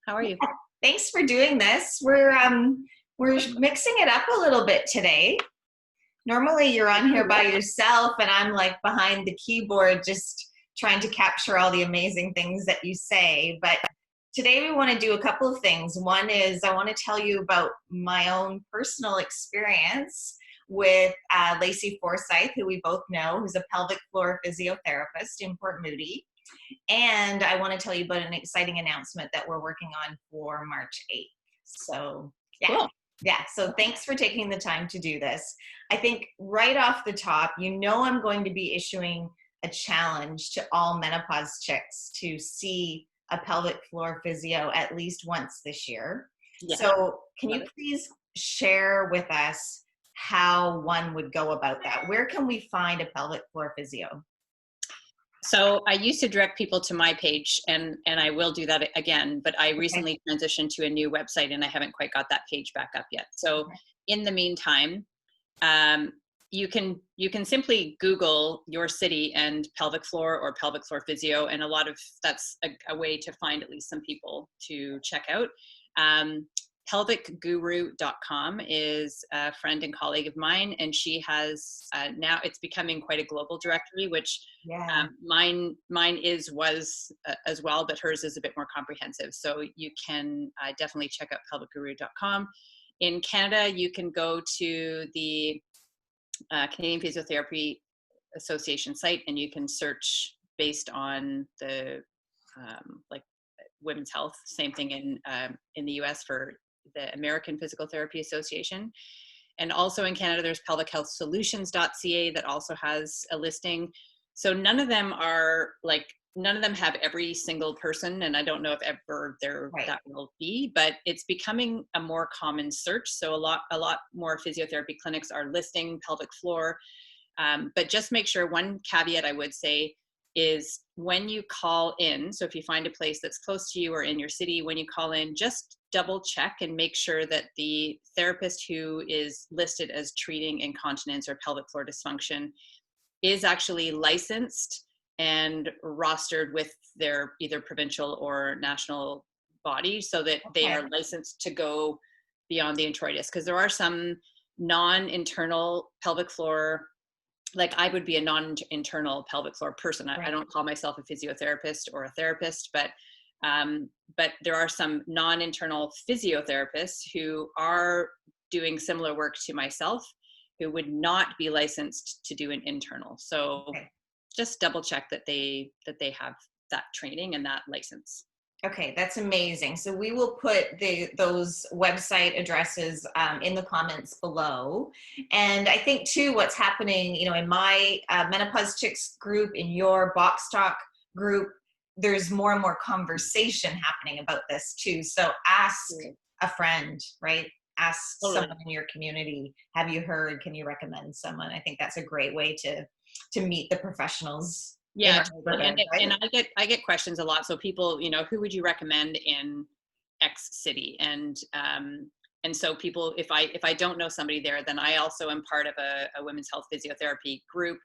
How are you? Thanks for doing this. We're mixing it up a little bit today. Normally you're on here by yourself and I'm like behind the keyboard just trying to capture all the amazing things that you say. But today we want to do a couple of things. One is I want to tell you about my own personal experience with Lacey Forsyth, who we both know, who's a pelvic floor physiotherapist in Port Moody. And I want to tell you about an exciting announcement that we're working on for March 8th. So yeah. Cool. Yeah, so thanks for taking the time to do this. I think right off the top, you know I'm going to be issuing a challenge to all menopause chicks to see a pelvic floor physio at least once this year. Yeah. So can you please share with us how one would go about that? Where can we find a pelvic floor physio? So I used to direct people to my page, and I will do that again, but I recently transitioned to a new website and I haven't quite got that page back up yet. So in the meantime, you can simply Google your city and pelvic floor or pelvic floor physio, and that's a way to find at least some people to check out. Pelvicguru.com is a friend and colleague of mine, and she has now it's becoming quite a global directory, which mine was as well, but hers is a bit more comprehensive. So you can definitely check out pelvicguru.com. In Canada, you can go to the Canadian Physiotherapy Association site, and you can search based on the like women's health. Same thing in the US for the American Physical Therapy Association. And also in Canada, there's pelvichealthsolutions.ca that also has a listing. So none of them have every single person, and I don't know if ever that will be, but it's becoming a more common search. So a lot more physiotherapy clinics are listing pelvic floor. But just make sure, one caveat I would say is when you call in, so if you find a place that's close to you or in your city, when you call in, just double check and make sure that the therapist who is listed as treating incontinence or pelvic floor dysfunction is actually licensed and rostered with their either provincial or national body, so that they are licensed to go beyond the introitus. Because there are some non-internal pelvic floor, like I would be a non-internal pelvic floor person. I don't call myself a physiotherapist or a therapist, but there are some non-internal physiotherapists who are doing similar work to myself who would not be licensed to do an internal. So just double check that they have that training and that license. Okay, that's amazing. So we will put those website addresses in the comments below. And I think too, what's happening, in my Menopause Chicks group, in your Box Talk group, there's more and more conversation happening about this too. So ask a friend, right? Ask someone in your community, have you heard? Can you recommend someone? I think that's a great way to meet the professionals. Yeah, and I get questions a lot. So people, who would you recommend in X city? And so people, if I don't know somebody there, then I also am part of a women's health physiotherapy group.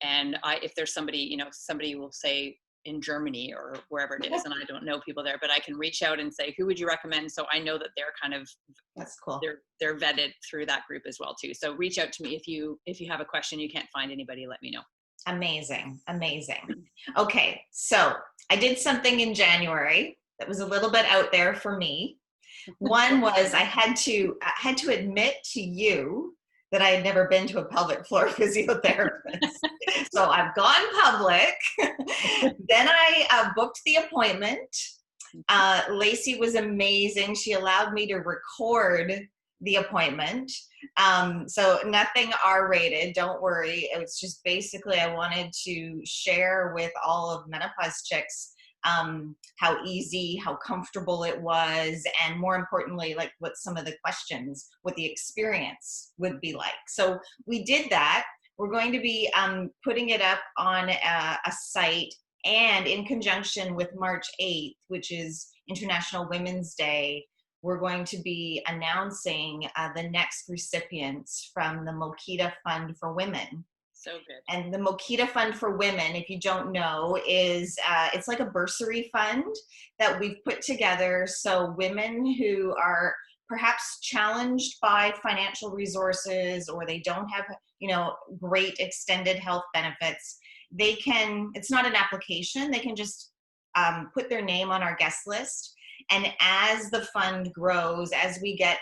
And if there's somebody, somebody will say in Germany or wherever it is, and I don't know people there, but I can reach out and say, who would you recommend? So I know that they're kind of, that's cool. They're vetted through that group as well too. So reach out to me if you have a question, you can't find anybody, let me know. Amazing. Okay, so I did something in January that was a little bit out there for me. One was I had to admit to you that I had never been to a pelvic floor physiotherapist. So I've gone public. Then I booked the appointment. Lacey was amazing. She allowed me to record the appointment. So nothing R-rated, don't worry. It was just basically I wanted to share with all of Menopause Chicks how easy, how comfortable it was, and more importantly, like what some of the questions, what the experience would be like. So we did that. We're going to be putting it up on a site, and in conjunction with March 8th, which is International Women's Day, we're going to be announcing the next recipients from the Makita Fund for Women. So good. And the Makita Fund for Women, if you don't know, is it's like a bursary fund that we've put together so women who are perhaps challenged by financial resources, or they don't have, great extended health benefits, they can, it's not an application, they can just put their name on our guest list. And as the fund grows, as we get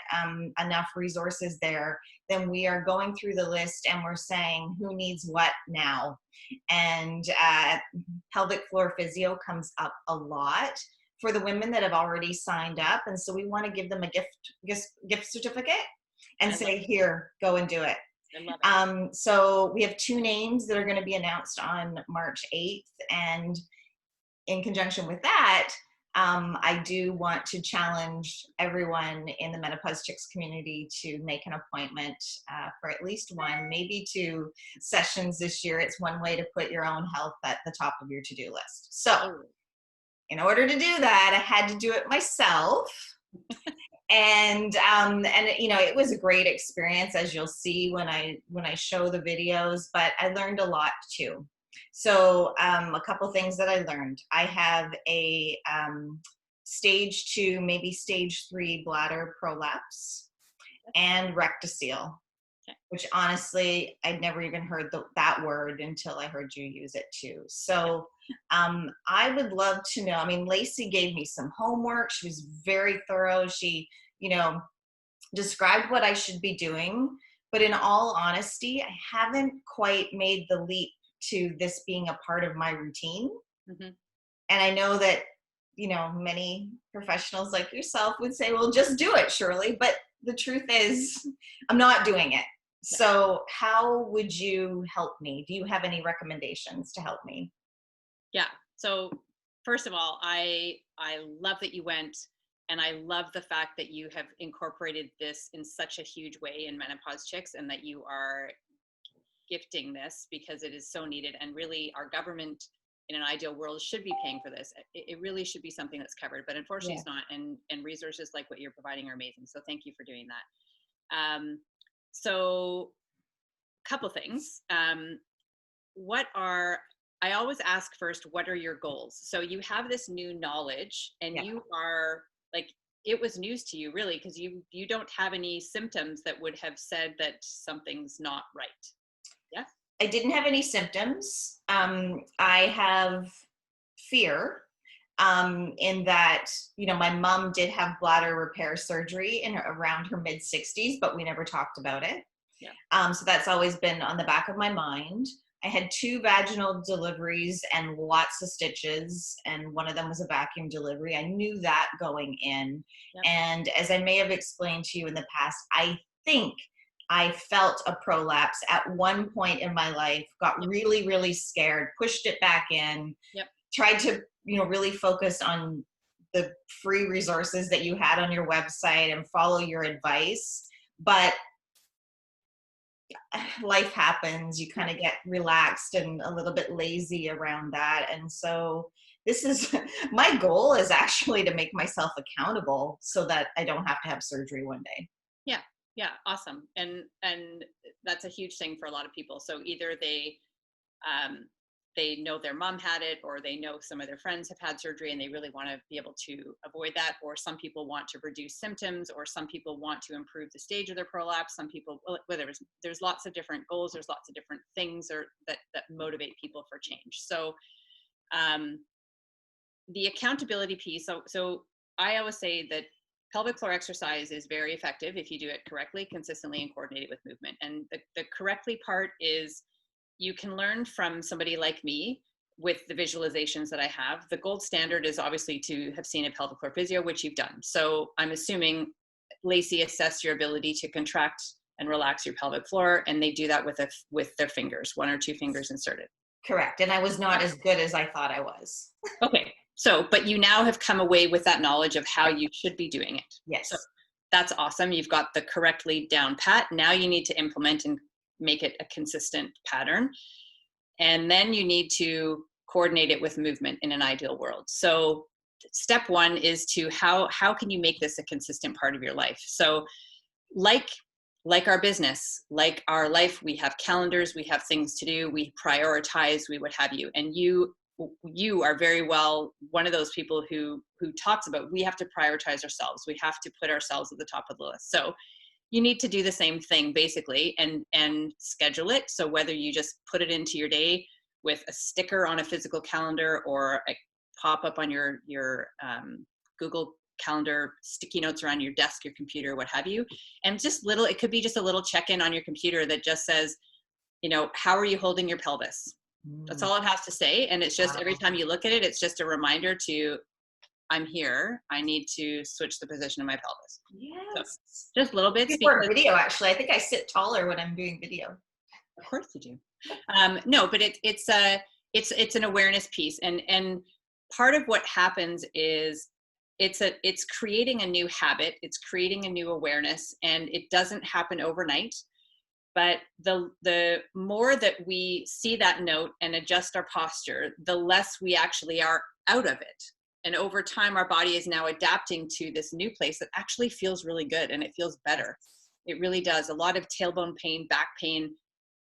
enough resources there, then we are going through the list and we're saying who needs what now. And pelvic floor physio comes up a lot for the women that have already signed up. And so we want to give them a gift certificate and say, here, go and do it. I love it. So we have 2 names that are going to be announced on March 8th. And in conjunction with that, I do want to challenge everyone in the Menopause Chicks community to make an appointment for at least 1, maybe 2 sessions this year. It's one way to put your own health at the top of your to-do list. So in order to do that, I had to do it myself. And it was a great experience, as you'll see when I show the videos, but I learned a lot too. So a couple things that I learned. I have a stage 2, maybe stage 3 bladder prolapse and rectocele, which honestly, I'd never even heard that word until I heard you use it too. So I would love to know, Lacey gave me some homework. She was very thorough. She, described what I should be doing, but in all honesty, I haven't quite made the leap to this being a part of my routine. Mm-hmm. And I know that, many professionals like yourself would say, well, just do it, Shirley. But the truth is, I'm not doing it. Yeah. So how would you help me? Do you have any recommendations to help me? Yeah. So first of all, I love that you went, and I love the fact that you have incorporated this in such a huge way in Menopause Chicks, and that you are gifting this because it is so needed. And really, our government in an ideal world should be paying for this. It really should be something that's covered, but unfortunately it's not. And resources like what you're providing are amazing. So thank you for doing that. So a couple things. I always ask first, what are your goals? So you have this new knowledge, and you are like, it was news to you really, because you don't have any symptoms that would have said that something's not right. Yeah. I didn't have any symptoms. I have fear in that, my mom did have bladder repair surgery around her mid-60s, but we never talked about it. Yeah. So that's always been on the back of my mind. I had 2 vaginal deliveries and lots of stitches, and one of them was a vacuum delivery. I knew that going in. Yep. And as I may have explained to you in the past, I think I felt a prolapse at one point in my life, got really, really scared, pushed it back in, tried to, really focus on the free resources that you had on your website and follow your advice. But life happens, you kind of get relaxed and a little bit lazy around that. And so this is, my goal is actually to make myself accountable so that I don't have to have surgery one day. Yeah. Yeah. Awesome. And that's a huge thing for a lot of people. So either they know their mom had it, or they know some of their friends have had surgery and they really want to be able to avoid that. Or some people want to reduce symptoms, or some people want to improve the stage of their prolapse. Some people, there's lots of different goals. There's lots of different things that motivate people for change. So the accountability piece. So I always say that pelvic floor exercise is very effective if you do it correctly, consistently, and coordinated with movement. And the correctly part is, you can learn from somebody like me with the visualizations that I have. The gold standard is obviously to have seen a pelvic floor physio, which you've done. So I'm assuming Lacey assessed your ability to contract and relax your pelvic floor, and they do that with their fingers, 1 or 2 fingers inserted. Correct. And I was not as good as I thought I was. Okay. So, but you now have come away with that knowledge of how you should be doing it. Yes. So that's awesome. You've got the correctly down pat. Now you need to implement and make it a consistent pattern. And then you need to coordinate it with movement in an ideal world. So step 1 is to how can you make this a consistent part of your life? So like like our business, like our life, we have calendars, we have things to do, we prioritize, we would have you. And you are very well one of those people who talks about, we have to prioritize ourselves. We have to put ourselves at the top of the list. So you need to do the same thing basically, and schedule it. So whether you just put it into your day with a sticker on a physical calendar or a pop up on your Google Calendar, sticky notes around your desk, your computer, what have you, and just it could be just a little check-in on your computer that just says, how are you holding your pelvis? That's all it has to say. And it's just, every time you look at it, it's just a reminder to, I'm here. I need to switch the position of my pelvis. Yes. So just little bits. Before video, actually, I think I sit taller when I'm doing video. Of course you do. No, but it's an awareness piece, and part of what happens is it's creating a new habit. It's creating a new awareness, and it doesn't happen overnight. But the more that we see that note and adjust our posture, the less we actually are out of it. And over time, our body is now adapting to this new place that actually feels really good, and it feels better. It really does. A lot of tailbone pain, back pain,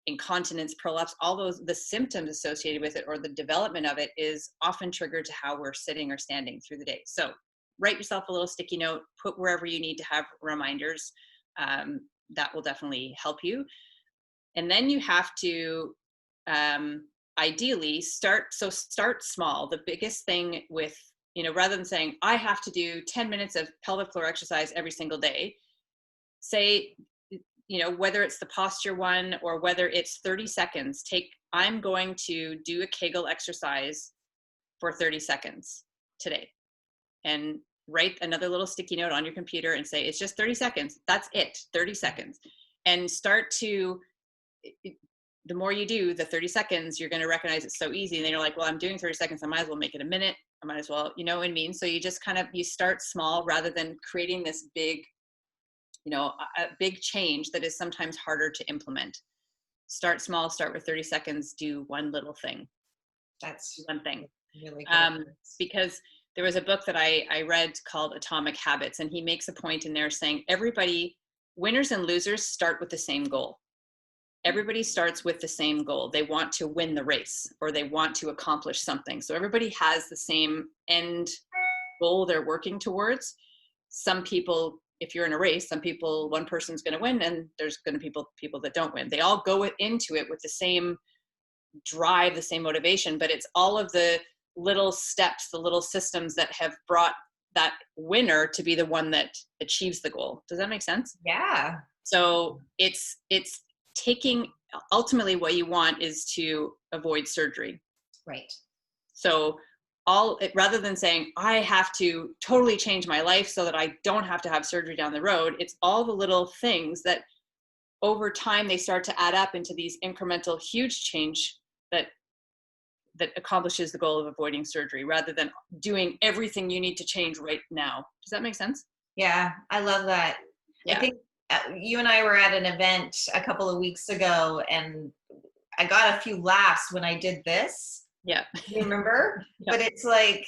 incontinence, prolapse, all the symptoms associated with it, or the development of it, is often triggered to how we're sitting or standing through the day. So write yourself a little sticky note, put wherever you need to have reminders. That will definitely help you. And then you have to ideally start small. The biggest thing with, rather than saying, I have to do 10 minutes of pelvic floor exercise every single day, say, whether it's the posture one or whether it's 30 seconds, I'm going to do a Kegel exercise for 30 seconds today, and write another little sticky note on your computer and say, it's just 30 seconds. That's it, 30 seconds. And start to, the more you do the 30 seconds, you're going to recognize it's so easy. And then you're like, well, I'm doing 30 seconds. I might as well make it a minute. I might as well, you know what I mean? So you just you start small rather than creating this big, a big change that is sometimes harder to implement. Start small, start with 30 seconds, do one little thing. That's one thing. Really good. Because there was a book that I read called Atomic Habits, and he makes a point in there saying winners and losers start with the same goal. Everybody starts with the same goal. They want to win the race, or they want to accomplish something. So everybody has the same end goal they're working towards. Some people, if you're in a race, one person's going to win, and there's going to be people that don't win. They all go into it with the same drive, the same motivation, but it's all of the little steps, the little systems that have brought that winner to be the one that achieves the goal. Does that make sense? Yeah. So it's taking, ultimately what you want is to avoid surgery. Right. So rather than saying, I have to totally change my life so that I don't have to have surgery down the road, it's all the little things that over time they start to add up into these incremental huge change that accomplishes the goal of avoiding surgery, rather than doing everything you need to change right now. Does that make sense? Yeah, I love that. Yeah. I think you and I were at an event a couple of weeks ago, and I got a few laughs when I did this. Yeah. You remember? Yeah. But it's like,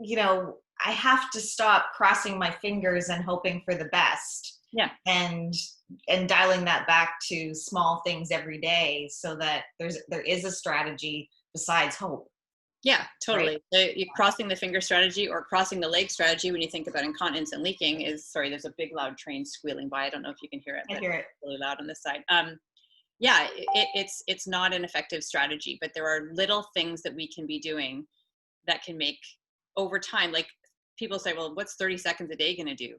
I have to stop crossing my fingers and hoping for the best. Yeah. And dialing that back to small things every day, so that there is a strategy besides hope. Yeah, totally. Right? You're crossing the finger strategy or crossing the leg strategy when you think about incontinence and leaking is, sorry, there's a big loud train squealing by. I don't know if you can hear it. I hear it. It's really loud on this side. Yeah, it's not an effective strategy, but there are little things that we can be doing that can make, over time, like people say, well, what's 30 seconds a day going to do?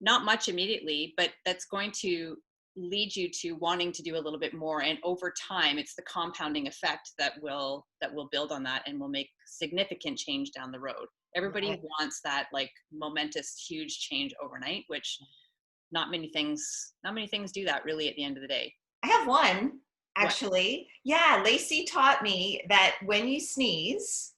Not much immediately, but that's going to lead you to wanting to do a little bit more. And over time, it's the compounding effect that will build on that and will make significant change down the road. Everybody wants that like momentous, huge change overnight, which not many things do that really at the end of the day. I have one, actually. What? Yeah, Lacey taught me that when you sneeze,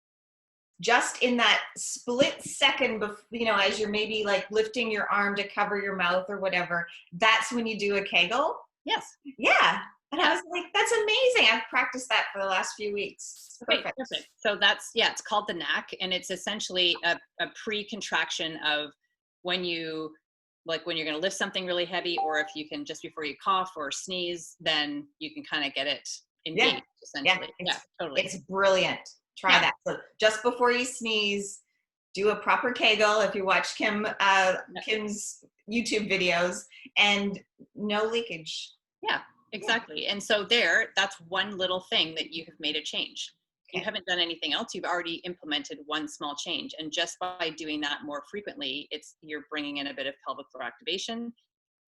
just in that split second, as you're maybe like lifting your arm to cover your mouth or whatever, that's when you do a Kegel. Yes. Yeah. And I was like, that's amazing. I've practiced that for the last few weeks. Perfect. So it's called the knack. And it's essentially a pre-contraction of when you like when you're going to lift something really heavy, or if you can, just before you cough or sneeze, then you can kind of get it engaged, essentially. Yeah, totally. It's brilliant. Try that. So just before you sneeze, do a proper Kegel if you watch Kim's YouTube videos, and no leakage. Yeah, exactly. And so that's one little thing that you have made a change. You haven't done anything else. You've already implemented one small change. And just by doing that more frequently, you're bringing in a bit of pelvic floor activation.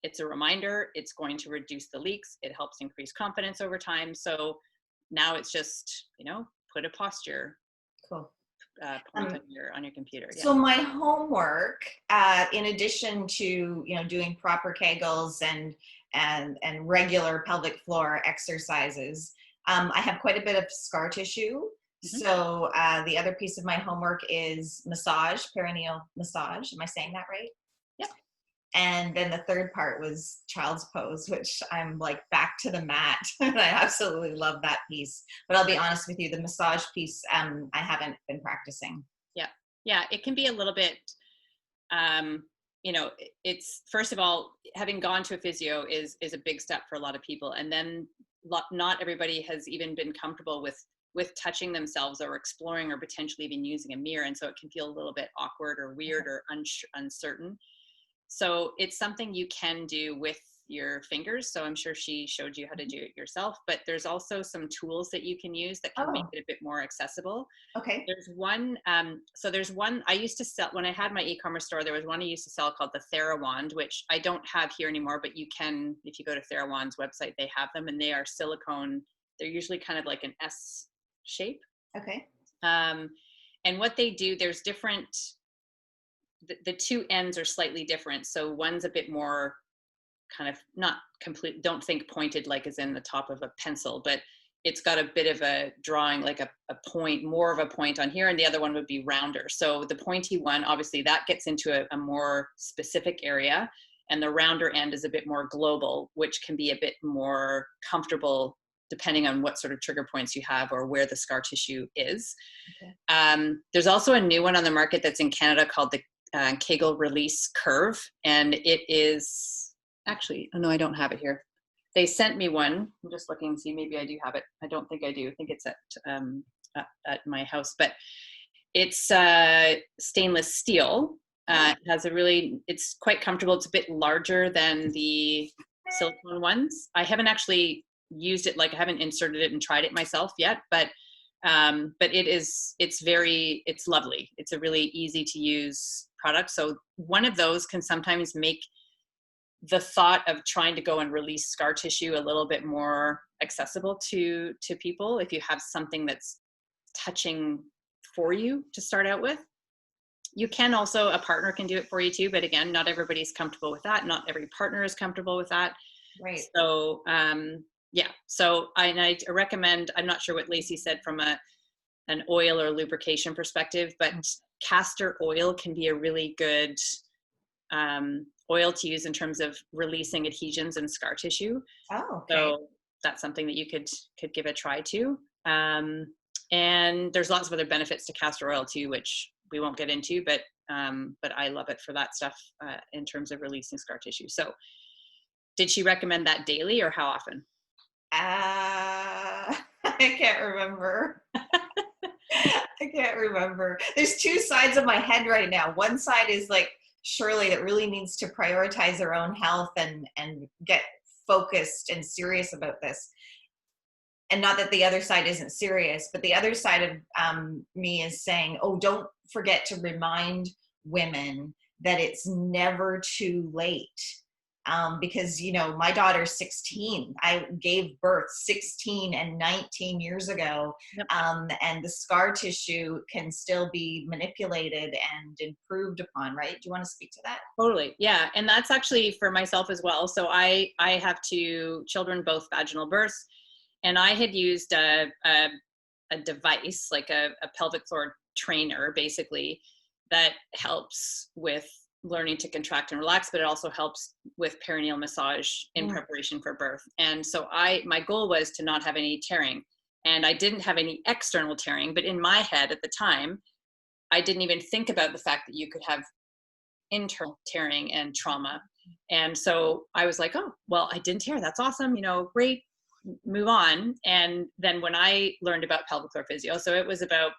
It's a reminder. It's going to reduce the leaks. It helps increase confidence over time. So now it's just, put a posture. Cool. Point on your computer. Yeah. So my homework, in addition to doing proper Kegels and regular pelvic floor exercises, I have quite a bit of scar tissue. Mm-hmm. So the other piece of my homework is massage, perineal massage. Am I saying that right? Yep. And then the third part was child's pose, which I'm like back to the mat. And I absolutely love that piece. But I'll be honest with you, the massage piece, I haven't been practicing. Yeah. Yeah. It can be a little bit, it's, first of all, having gone to a physio is a big step for a lot of people. And then not everybody has even been comfortable with touching themselves or exploring or potentially even using a mirror. And so it can feel a little bit awkward or weird or uncertain. So it's something you can do with your fingers. So I'm sure she showed you how to do it yourself, but there's also some tools that you can use that can make it a bit more accessible. Okay. There's one I used to sell when I had my e-commerce store. There was one I used to sell called the Thera Wand, which I don't have here anymore, but you can, if you go to Thera Wand's website, they have them, and they are silicone. They're usually kind of like an S shape. Okay. And what they do, there's different, the two ends are slightly different. So one's a bit more kind of not complete, don't think pointed like as in the top of a pencil, but it's got a bit of a drawing, like a point, more of a point on here, and the other one would be rounder. So the pointy one, obviously that gets into a more specific area, and the rounder end is a bit more global, which can be a bit more comfortable depending on what sort of trigger points you have or where the scar tissue is. Okay. There's also a new one on the market that's in Canada called the Kegel Release Curve, and it is actually, oh no, I don't have it here. They sent me one. I'm just looking and see, maybe I do have it. I don't think I do. I think it's at my house, but it's stainless steel. It has it's quite comfortable. It's a bit larger than the silicone ones. I haven't actually used it, like I haven't inserted it and tried it myself yet, but it's lovely. It's a really easy to use product. So one of those can sometimes make the thought of trying to go and release scar tissue a little bit more accessible to people if you have something that's touching for you to start out with. You can also, a partner can do it for you too, but again, not everybody's comfortable with that. Not every partner is comfortable with that. Right. So yeah, so I recommend, I'm not sure what Lacey said from an oil or lubrication perspective, but castor oil can be a really good oil to use in terms of releasing adhesions and scar tissue. Oh, okay. So that's something that you could give a try to. And there's lots of other benefits to castor oil too, which we won't get into, but I love it for that stuff in terms of releasing scar tissue. So did she recommend that daily or how often? I can't remember. I can't remember. There's two sides of my head right now. One side is like Shirley that really needs to prioritize her own health and get focused and serious about this. And not that the other side isn't serious, but the other side of me is saying, oh, don't forget to remind women that it's never too late. Because, my daughter's 16. I gave birth 16 and 19 years ago. Yep. And the scar tissue can still be manipulated and improved upon, right? Do you want to speak to that? Totally. Yeah. And that's actually for myself as well. So I have two children, both vaginal births, and I had used a device, like a pelvic floor trainer, basically, that helps with learning to contract and relax, but it also helps with perineal massage in preparation for birth. And so my goal was to not have any tearing, and I didn't have any external tearing, but in my head at the time, I didn't even think about the fact that you could have internal tearing and trauma. And so I was like, oh, well, I didn't tear. That's awesome. Great, move on. And then when I learned about pelvic floor physio, so it was about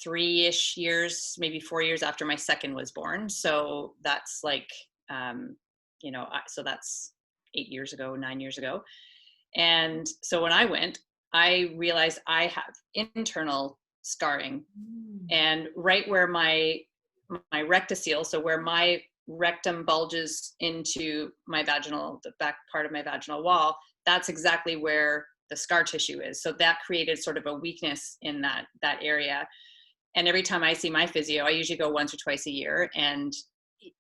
3-ish years, maybe 4 years after my second was born. So that's like, so that's 8 years ago, 9 years ago. And so when I went, I realized I have internal scarring, and right where my rectocele, so where my rectum bulges into my the back part of my vaginal wall, that's exactly where the scar tissue is. So that created sort of a weakness in that area. And every time I see my physio, I usually go once or twice a year. And,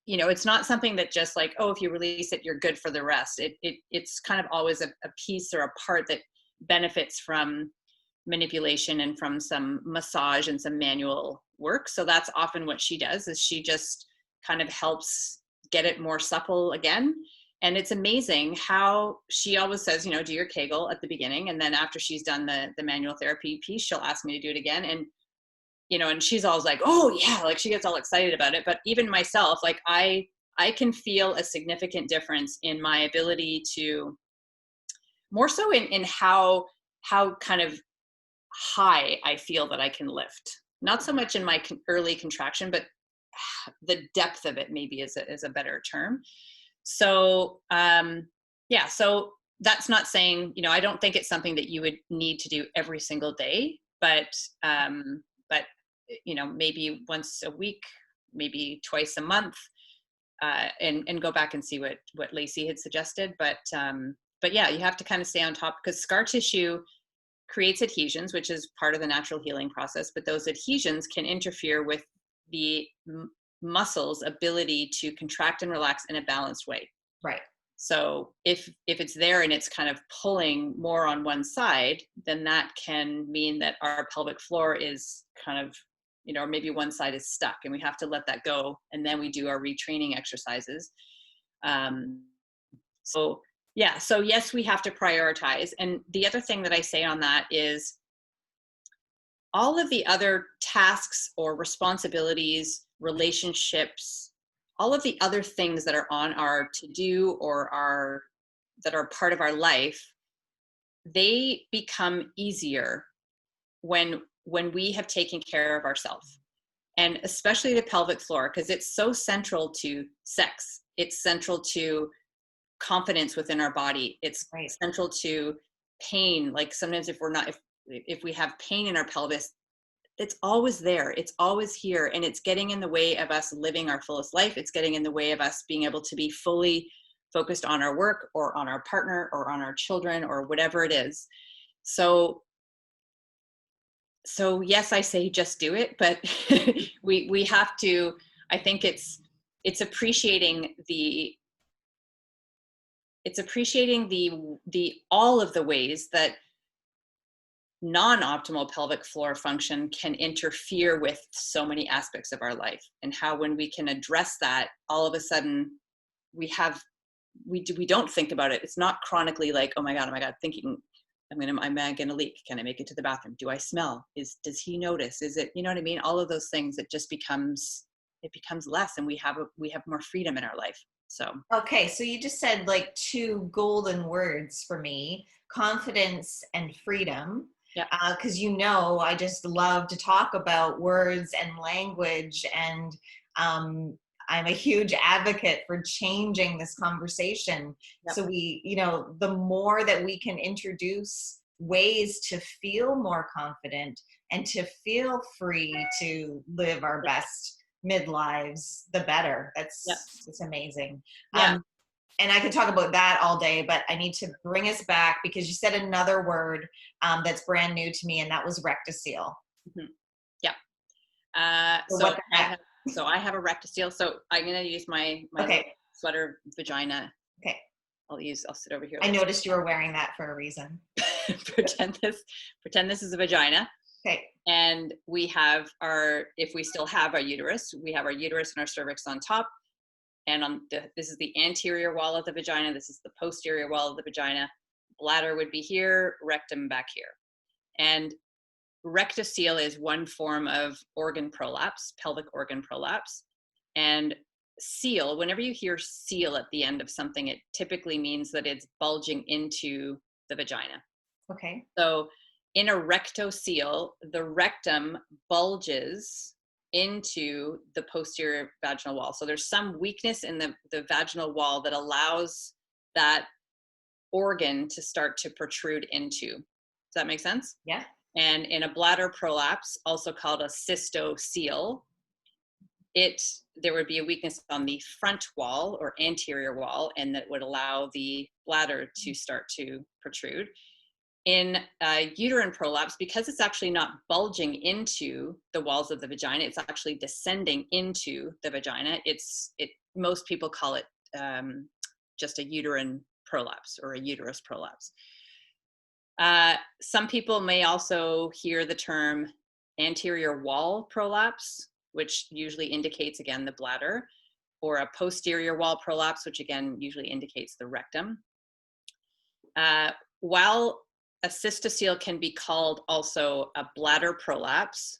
it's not something that just like, oh, if you release it, you're good for the rest. It's kind of always a piece or a part that benefits from manipulation and from some massage and some manual work. So that's often what she does, is she just kind of helps get it more supple again. And it's amazing how she always says, do your Kegel at the beginning. And then after she's done the manual therapy piece, she'll ask me to do it again. And and she's always like, oh yeah, like she gets all excited about it. But even myself, like I can feel a significant difference in my ability to, more so in how kind of high I feel that I can lift. Not so much in my early contraction, but the depth of it maybe is a better term. So, so that's not saying, I don't think it's something that you would need to do every single day, but maybe once a week, maybe twice a month, and go back and see what Lacey had suggested. But yeah, you have to kind of stay on top, because scar tissue creates adhesions, which is part of the natural healing process. But those adhesions can interfere with the muscle's ability to contract and relax in a balanced way. Right. So if it's there and it's kind of pulling more on one side, then that can mean that our pelvic floor is kind of, or maybe one side is stuck, and we have to let that go. And then we do our retraining exercises. So yes, we have to prioritize. And the other thing that I say on that is all of the other tasks or responsibilities, relationships, all of the other things that are on our to-do or that are part of our life, they become easier when we have taken care of ourselves. And especially the pelvic floor, because it's so central to sex. It's central to confidence within our body. It's central to pain. Like sometimes if we have pain in our pelvis, it's always there. It's always here. And it's getting in the way of us living our fullest life. It's getting in the way of us being able to be fully focused on our work or on our partner or on our children or whatever it is. So yes, I say just do it, but we have to, I think it's appreciating the all of the ways that non-optimal pelvic floor function can interfere with so many aspects of our life, and how when we can address that, all of a sudden we don't think about it. It's not chronically like, oh my God, thinking am I gonna leak? Can I make it to the bathroom? Do I smell? Does he notice? Is it, you know what I mean? All of those things, it becomes less, and we have more freedom in our life. So okay, so you just said like two golden words for me: confidence and freedom. Yeah. Because I just love to talk about words and language, and I'm a huge advocate for changing this conversation. Yep. So the more that we can introduce ways to feel more confident and to feel free to live our best midlives, the better. It's amazing. Yeah. And I could talk about that all day, but I need to bring us back, because you said another word that's brand new to me, and that was rectocele. Mm-hmm. Yeah. So I have a rectocele. So I'm going to use my sweater vagina. Okay. I'll sit over here. I noticed you were wearing that for a reason. pretend this is a vagina. Okay. And we have if we still have our uterus, we have our uterus and our cervix on top. And this is the anterior wall of the vagina. This is the posterior wall of the vagina. Bladder would be here, rectum back here. And rectocele is one form of organ prolapse, pelvic organ prolapse. And seal, whenever you hear seal at the end of something, it typically means that it's bulging into the vagina. Okay. So in a rectoceal, the rectum bulges into the posterior vaginal wall. So there's some weakness in the vaginal wall that allows that organ to start to protrude into. Does that make sense? Yeah. And in a bladder prolapse, also called a cystocele, there would be a weakness on the front wall or anterior wall, and that would allow the bladder to start to protrude. In uterine prolapse, because it's actually not bulging into the walls of the vagina, it's actually descending into the vagina. Most people call it just a uterine prolapse or a uterus prolapse. Some people may also hear the term anterior wall prolapse, which usually indicates, again, the bladder, or a posterior wall prolapse, which again usually indicates the rectum. While a cystocele can be called also a bladder prolapse,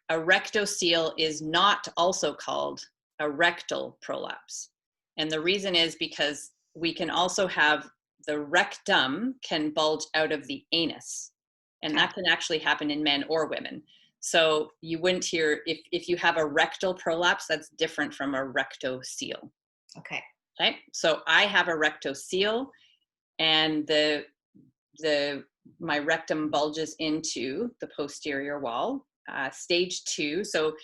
a rectocele is not also called a rectal prolapse. And the reason is because we can also have the rectum can bulge out of the anus, and that can actually happen in men or women. So you wouldn't hear, if you have a rectal prolapse, that's different from a rectocele. Okay. Okay. So I have a rectocele, and my rectum bulges into the posterior wall. Stage 2. So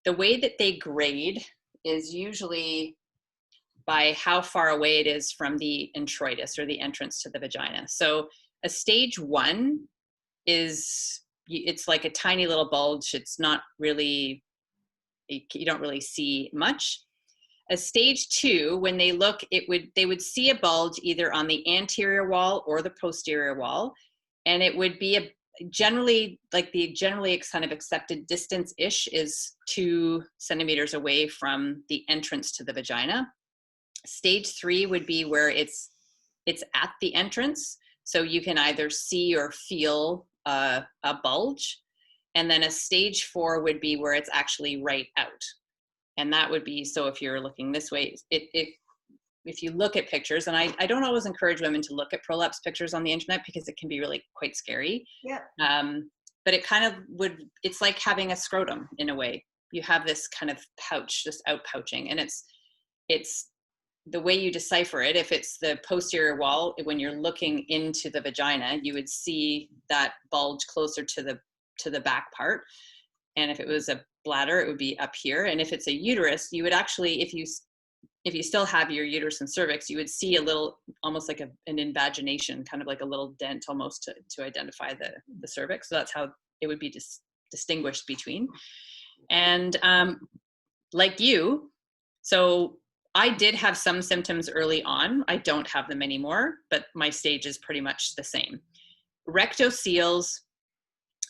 the way that they grade is usually by how far away it is from the introitus, or the entrance to the vagina. So a stage 1 it's like a tiny little bulge. It's not really, you don't really see much. A stage 2, when they look, they would see a bulge either on the anterior wall or the posterior wall, and it would be generally kind of accepted distance-ish is 2 centimeters away from the entrance to the vagina. Stage 3 would be where it's at the entrance, so you can either see or feel a bulge. And then a stage 4 would be where it's actually right out. And that would be, so if you're looking this way, if you look at pictures, and I don't always encourage women to look at prolapse pictures on the internet because it can be really quite scary. Yeah. But it kind of it's like having a scrotum in a way. You have this kind of pouch, this outpouching, and it's the way you decipher it. If it's the posterior wall, when you're looking into the vagina, you would see that bulge closer to the back part. And if it was a bladder, it would be up here. And if it's a uterus, you would actually, if you still have your uterus and cervix, you would see a little, almost like an invagination, kind of like a little dent almost to identify the cervix. So that's how it would be distinguished between. And like you, so I did have some symptoms early on. I don't have them anymore, but my stage is pretty much the same. Rectoceles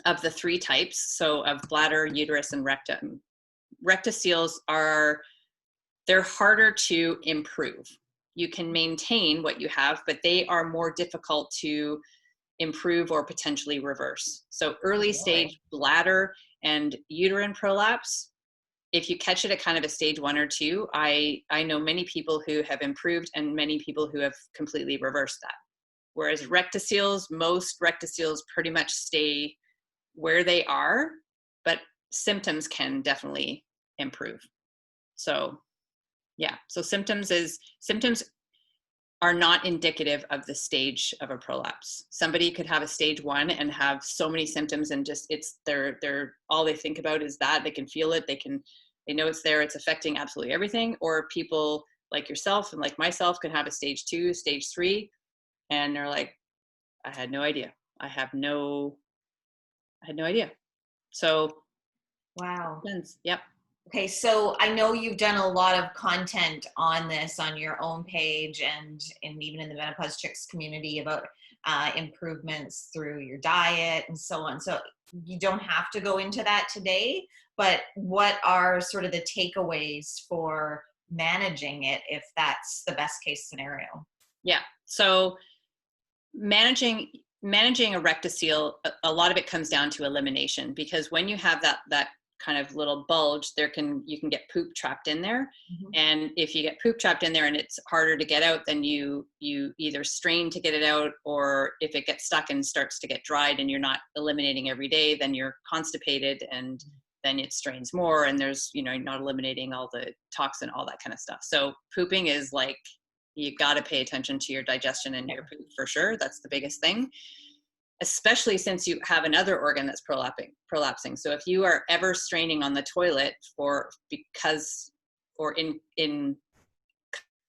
of the 3 types, so of bladder, uterus, and rectum, rectoceles they're harder to improve. You can maintain what you have, but they are more difficult to improve or potentially reverse. So early stage bladder and uterine prolapse, if you catch it at kind of a stage 1 or 2, I know many people who have improved and many people who have completely reversed that. Whereas most rectoceles pretty much stay where they are, but symptoms can definitely improve. So yeah, so symptoms are not indicative of the stage of a prolapse. Somebody could have a stage 1 and have so many symptoms, and just they're all they think about is that. They can feel it, they know it's there, it's affecting absolutely everything. Or people like yourself and like myself can have a stage 2, stage 3, and they're like, I had no idea. I had no idea. So wow. Yep. Okay, so I know you've done a lot of content on this on your own page and even in the Menopause Chicks community about improvements through your diet and so on. So you don't have to go into that today, but what are sort of the takeaways for managing it if that's the best case scenario? Yeah, so managing a rectocele, a lot of it comes down to elimination, because when you have that kind of little bulge, you can get poop trapped in there. Mm-hmm. And if you get poop trapped in there and it's harder to get out, then you either strain to get it out, or if it gets stuck and starts to get dried and you're not eliminating every day, then you're constipated, and then it strains more, and there's, you know, not eliminating all the toxin, all that kind of stuff. So pooping is like, you got to pay attention to your digestion and your poop for sure. That's the biggest thing, especially since you have another organ that's prolapsing. So if you are ever straining on the toilet in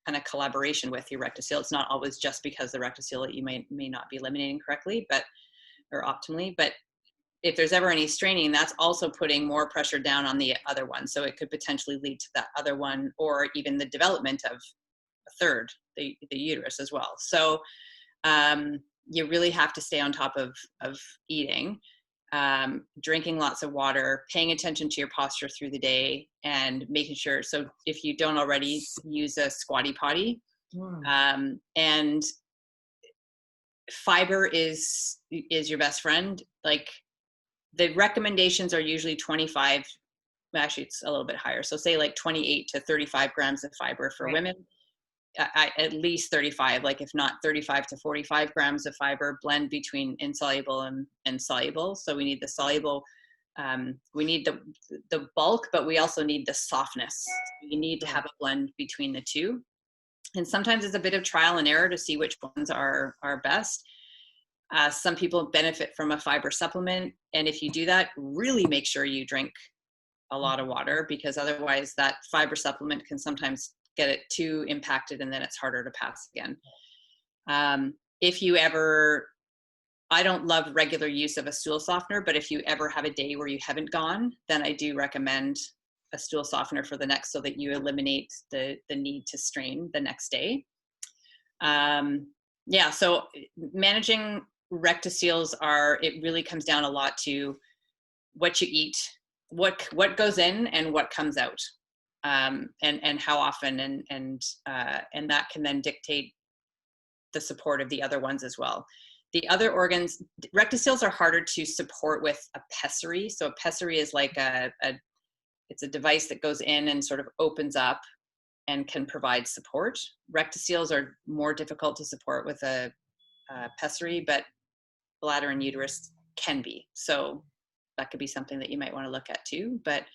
kind of collaboration with your rectocele, it's not always just because the rectocele that you may not be eliminating correctly, or optimally, but if there's ever any straining, that's also putting more pressure down on the other one. So it could potentially lead to that other one, or even the development of a third, the uterus as well. So you really have to stay on top of eating, drinking lots of water, paying attention to your posture through the day, and making sure, so if you don't already, use a squatty potty. And fiber is your best friend. Like, the recommendations are usually 25, actually it's a little bit higher, so say like 28 to 35 grams of fiber for women. At least 35, like if not 35 to 45 grams of fiber, blend between insoluble and soluble. So we need the soluble, we need the bulk, but we also need the softness. You need to have a blend between the two. And sometimes it's a bit of trial and error to see which ones are best. Some people benefit from a fiber supplement. And if you do that, really make sure you drink a lot of water, because otherwise that fiber supplement can sometimes get it too impacted, and then it's harder to pass again. If you ever, I don't love regular use of a stool softener, but if you ever have a day where you haven't gone, then I do recommend a stool softener for the next, so that you eliminate the need to strain the next day. So managing rectoceles it really comes down a lot to what you eat, what goes in and what comes out. And how often, and that can then dictate the support of the other ones as well. The other organs, rectoceles are harder to support with a pessary. So a pessary is like it's a device that goes in and sort of opens up and can provide support. Rectoceles are more difficult to support with a pessary, but bladder and uterus can be. So that could be something that you might want to look at too. But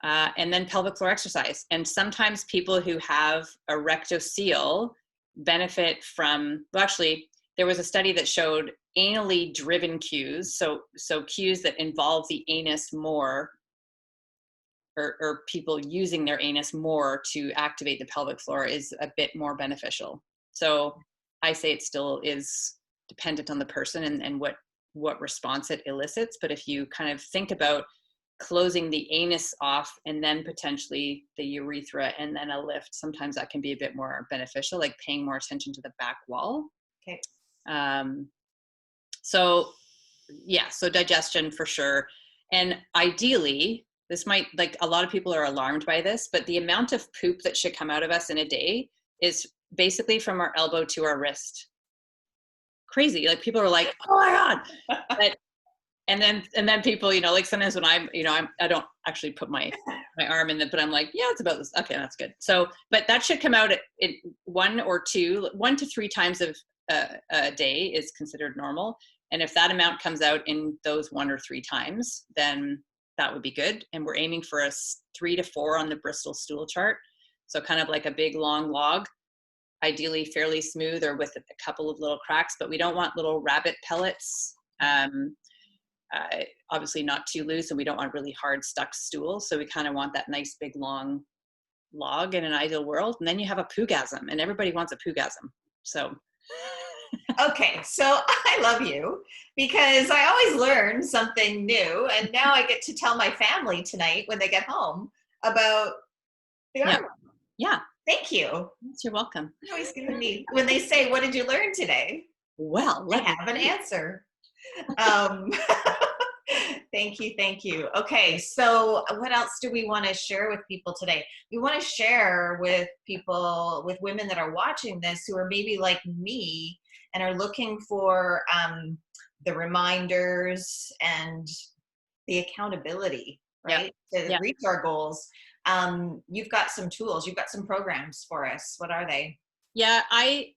and then pelvic floor exercise. And sometimes people who have a rectocele benefit from, well, actually, there was a study that showed anally driven cues. So cues that involve the anus more, or people using their anus more to activate the pelvic floor, is a bit more beneficial. So I say it still is dependent on the person and what response it elicits. But if you kind of think about closing the anus off and then potentially the urethra and then a lift, sometimes that can be a bit more beneficial, like paying more attention to the back wall. Okay. So digestion for sure. And ideally, this might, like, a lot of people are alarmed by this, but the amount of poop that should come out of us in a day is basically from our elbow to our wrist. Crazy. Like, people are like, oh my God. But And then people, you know, like sometimes when I don't actually put my arm in but I'm like, yeah, it's about this. Okay, that's good. So, but that should come out at 1 to 3 times of a day is considered normal. And if that amount comes out in those 1 or 3 times, then that would be good. And we're aiming for a 3 to 4 on the Bristol stool chart. So kind of like a big long log, ideally fairly smooth or with a couple of little cracks, but we don't want little rabbit pellets. Obviously not too loose, and we don't want really hard stuck stool. So we kind of want that nice big long log in an ideal world. And then you have a poogasm, and everybody wants a poogasm. So. Okay, so I love you because I always learn something new, and now I get to tell my family tonight when they get home about the arm. Yeah. Thank you. You're welcome. You're always giving me, when they say, what did you learn today? Well, I have an answer. Thank you. Okay, so what else do we want to share with people today? We want to share with people, with women that are watching this who are maybe like me and are looking for the reminders and the accountability right? To reach our goals. You've got some tools, you've got some programs for us. What are they? Yeah,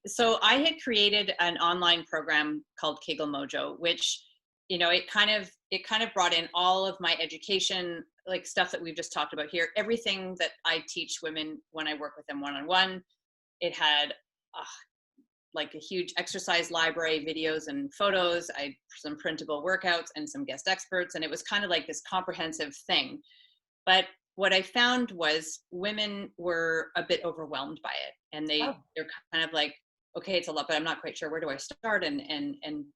so I had created an online program called Kegel Mojo, which, it kind of brought in all of my education, like stuff that we've just talked about here, everything that I teach women when I work with them one-on-one. It had like a huge exercise library, videos and photos, some printable workouts and some guest experts. And it was kind of like this comprehensive thing. But what I found was women were a bit overwhelmed by it. And they're kind of like, okay, it's a lot, but I'm not quite sure, where do I start? And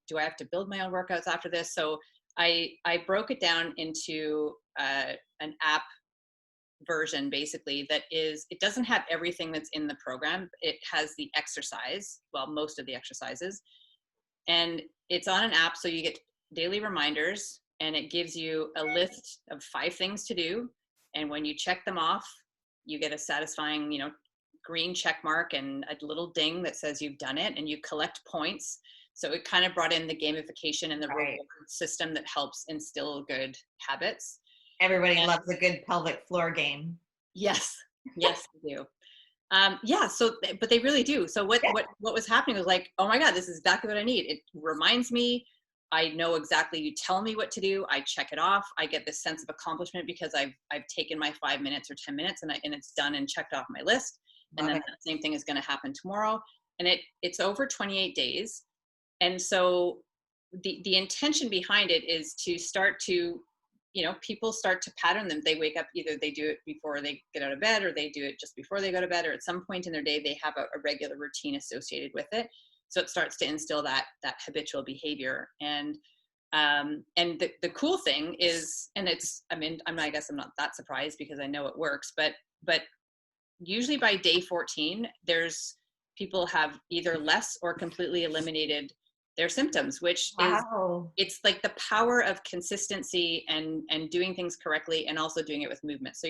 do I have to build my own workouts after this? So I broke it down into an app version, basically, it doesn't have everything that's in the program. It has the exercise, well, most of the exercises, and it's on an app. So you get daily reminders, and it gives you a list of 5 things to do. And when you check them off, you get a satisfying, green check mark and a little ding that says you've done it, and you collect points. So it kind of brought in the gamification and the reward system that helps instill good habits. Everybody loves a good pelvic floor game. Yes, they do. So, but they really do. So what was happening was like, oh my God, this is exactly what I need. It reminds me, I know exactly, you tell me what to do, I check it off, I get this sense of accomplishment because I've taken my 5 minutes or 10 minutes and it's done and checked off my list. And then the same thing is going to happen tomorrow. And it's over 28 days. And so the intention behind it is to start to, people start to pattern them. They wake up, either they do it before they get out of bed, or they do it just before they go to bed, or at some point in their day, they have a regular routine associated with it. So it starts to instill that habitual behavior. And the cool thing is, and I guess I'm not that surprised because I know it works, but usually by day 14, people have either less or completely eliminated their symptoms, which is, it's like the power of consistency and doing things correctly, and also doing it with movement. So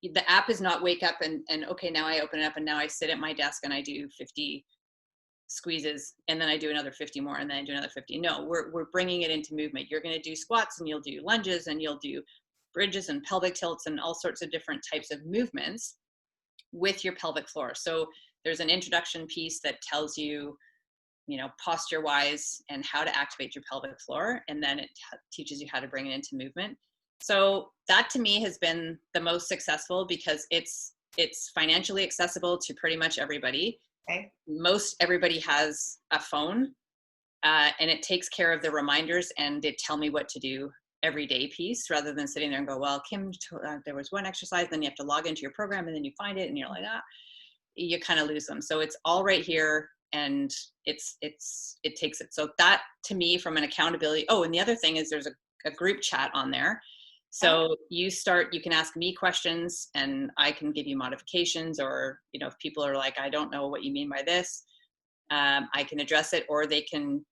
the app is not wake up and okay, now I open it up and now I sit at my desk and I do 50 squeezes and then I do another 50 more and then I do another 50. No, we're bringing it into movement. You're going to do squats and you'll do lunges and you'll do bridges and pelvic tilts and all sorts of different types of movements with your pelvic floor. So there's an introduction piece that tells you, posture wise and how to activate your pelvic floor. And then it teaches you how to bring it into movement. So that to me has been the most successful because it's financially accessible to pretty much everybody. Okay. Most everybody has a phone, and it takes care of the reminders and it tell me what to do every day piece, rather than sitting there and go, well, Kim, there was one exercise, then you have to log into your program and then you find it and you're like, you kind of lose them. So it's all right here. And it takes it. So that to me, from an accountability. Oh, and the other thing is there's a group chat on there. So you can ask me questions and I can give you modifications, or, if people are like, I don't know what you mean by this, I can address it, or they can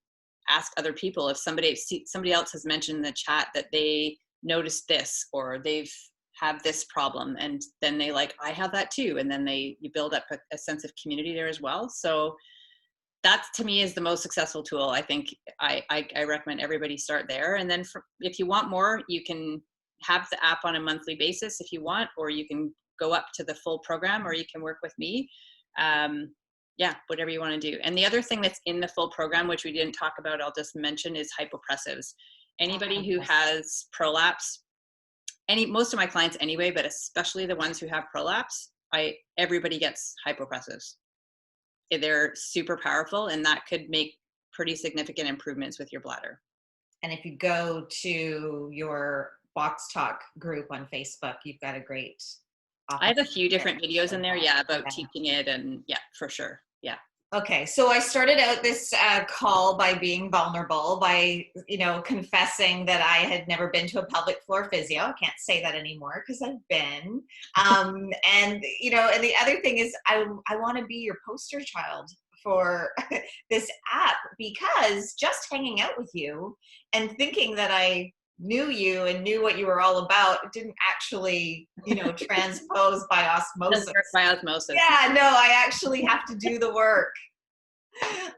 ask other people. If somebody else has mentioned in the chat that they noticed this, or they've have this problem, and then they I have that too. And then you build up a sense of community there as well. So that to me is the most successful tool. I think I recommend everybody start there. And then if you want more, you can have the app on a monthly basis if you want, or you can go up to the full program, or you can work with me. Whatever you want to do. And the other thing that's in the full program, which we didn't talk about, I'll just mention, is hypopressives. Anybody who has prolapse, most of my clients anyway, but especially the ones who have prolapse, everybody gets hypopressives. They're super powerful, and that could make pretty significant improvements with your bladder. And if you go to your Box Talk group on Facebook, you've got a great. I have a few different videos in there, about teaching it, and for sure. Yeah. Okay, so I started out this call by being vulnerable, by, confessing that I had never been to a pelvic floor physio. I can't say that anymore because I've been. And the other thing is I want to be your poster child for this app, because just hanging out with you and thinking that I knew you and knew what you were all about didn't actually, transpose by osmosis. Doesn't work by osmosis. Yeah, no, I actually have to do the work.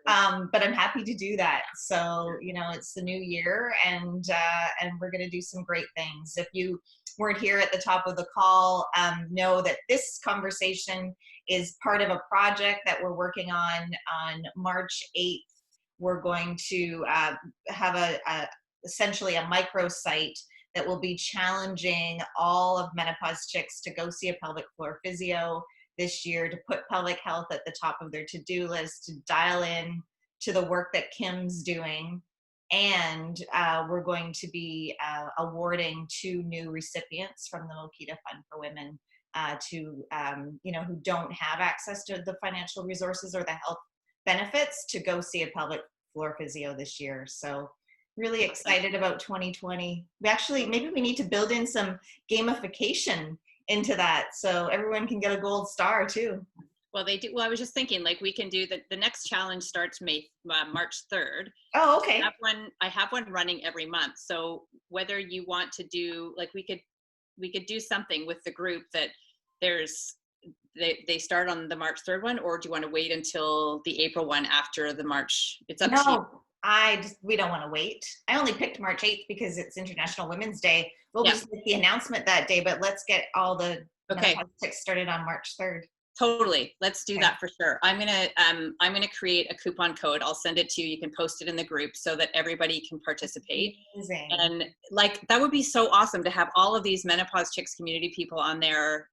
But I'm happy to do that. So, it's the new year, and we're going to do some great things. If you weren't here at the top of the call, know that this conversation is part of a project that we're working on March 8th. We're going to have essentially a microsite that will be challenging all of Menopause Chicks to go see a pelvic floor physio this year, to put pelvic health at the top of their to-do list, to dial in to the work that Kim's doing. And we're going to be awarding 2 new recipients from the Makita Fund for Women who don't have access to the financial resources or the health benefits to go see a pelvic floor physio this year. So really excited about 2020. Maybe we need to build in some gamification into that so everyone can get a gold star too. Well, they do. Well, I was just thinking, like, we can do the next challenge starts March 3rd. Oh, okay. I have one running every month. So whether you want to do, like, we could do something with the group that they start on the March 3rd one, or do you want to wait until the April one after the March? It's up to you. We don't want to wait. I only picked March 8th because it's International Women's Day. We'll just make the announcement that day, but let's get all the Chicks started on March 3rd. Totally. Let's do that for sure. I'm gonna create a coupon code. I'll send it to you. You can post it in the group so that everybody can participate. Amazing. And like, that would be so awesome to have all of these Menopause Chicks community people on there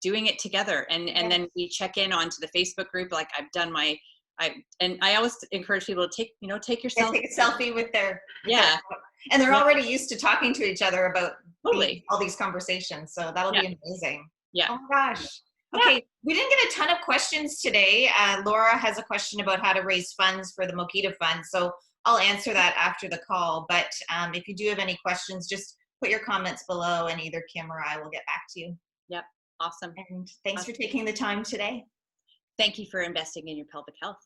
doing it together. And then we check in onto the Facebook group. Like, I've done I always encourage people to take yourself. Take a selfie with their and they're already used to talking to each other about all these conversations. So that'll be amazing. Yeah. Oh my gosh. Okay, we didn't get a ton of questions today. Laura has a question about how to raise funds for the Makita Fund, so I'll answer that after the call. But if you do have any questions, just put your comments below, and either Kim or I will get back to you. Yep, awesome. And thanks for taking the time today. Thank you for investing in your pelvic health.